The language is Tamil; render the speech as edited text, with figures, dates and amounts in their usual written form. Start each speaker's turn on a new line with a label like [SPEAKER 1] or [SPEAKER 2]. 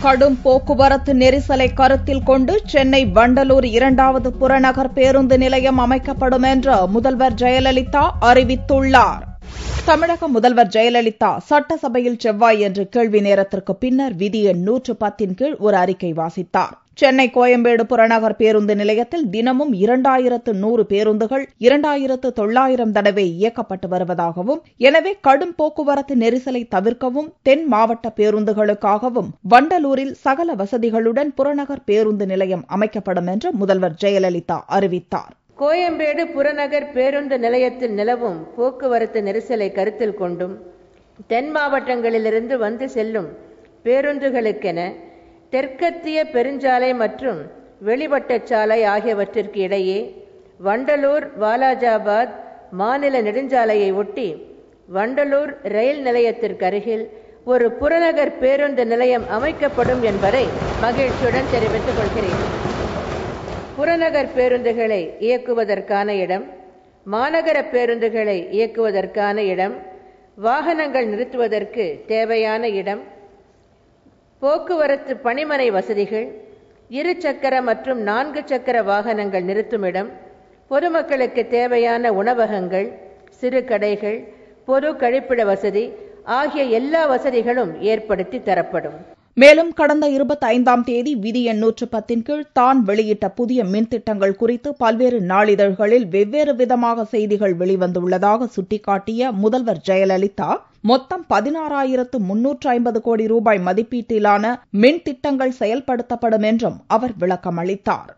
[SPEAKER 1] கடும் போக்குவரத்து நெரிசலை கருத்தில் கொண்டு சென்னை வண்டலூர் 2வது புறநகர் பேருந்து நிலையம் அமைக்கப்படும் என்று முதல்வர் ஜெயலலிதா அறிவித்துள்ளார். தமிழக முதல்வர் ஜெயலலிதா சட்டசபையில் செவ்வாயன்று கேள்வி நேரத்திற்கு பின்னர் விதி எண் 110 கீழ் ஒரு அறிக்கை வாசித்தார். சென்னை கோயம்பேடு புறநகர் பேருந்து நிலையத்தில் தினமும் 2100 பேருந்துகள் 2900 தடவை இயக்கப்பட்டு வருவதாகவும், எனவே கடும் போக்குவரத்து நெரிசலை தவிர்க்கவும் தென் மாவட்ட பேருந்துகளுக்காகவும் வண்டலூரில் சகல வசதிகளுடன் புறநகர் பேருந்து நிலையம் அமைக்கப்படும் என்று முதல்வர் ஜெயலலிதா அறிவித்தார்.
[SPEAKER 2] கோயம்பேடு புறநகர் பேருந்து நிலையத்தில் நிலவும் போக்குவரத்து நெரிசலை கருத்தில் கொண்டும் தென் மாவட்டங்களிலிருந்து வந்து செல்லும் பேருந்துகளுக்கென தெற்கத்திய பெருஞ்சாலை மற்றும் வெளிவட்டச்சாலை ஆகியவற்றிற்கு இடையே வண்டலூர் வாலாஜாபாத் மாநில நெடுஞ்சாலையை ஒட்டி வண்டலூர் ரயில் நிலையத்திற்கு அருகில் ஒரு புறநகர் பேருந்து நிலையம் அமைக்கப்படும் என்பதை மகிழ்ச்சியுடன் தெரிவித்துக் கொள்கிறேன். புறநகர் பேருந்துகளை இயக்குவதற்கான இடம், மாநகர பேருந்துகளை இயக்குவதற்கான இடம், வாகனங்கள் நிறுத்துவதற்கு தேவையான இடம், போக்குவரத்து பணிமனை வசதிகள், 2 சக்கர மற்றும் 4 சக்கர வாகனங்கள் நிறுத்தும் இடம், பொதுமக்களுக்கு தேவையான உணவகங்கள், சிறு கடைகள், பொது கழிப்பிட வசதி ஆகிய எல்லா வசதிகளும் ஏற்படுத்தி தரப்படும்.
[SPEAKER 1] மேலும் கடந்த 25ஆம் தேதி விதி எண் 110 கீழ் தான் வெளியிட்ட புதிய மின்திட்டங்கள் குறித்து பல்வேறு நாளிதழ்களில் வெவ்வேறு விதமாக செய்திகள் வெளிவந்துள்ளதாக சுட்டிக்காட்டிய முதல்வர் ஜெயலலிதா, மொத்தம் 16,350 கோடி ரூபாய் மதிப்பீட்டிலான மின் திட்டங்கள் செயல்படுத்தப்படும் என்றும் அவர் விளக்கம் அளித்தார்.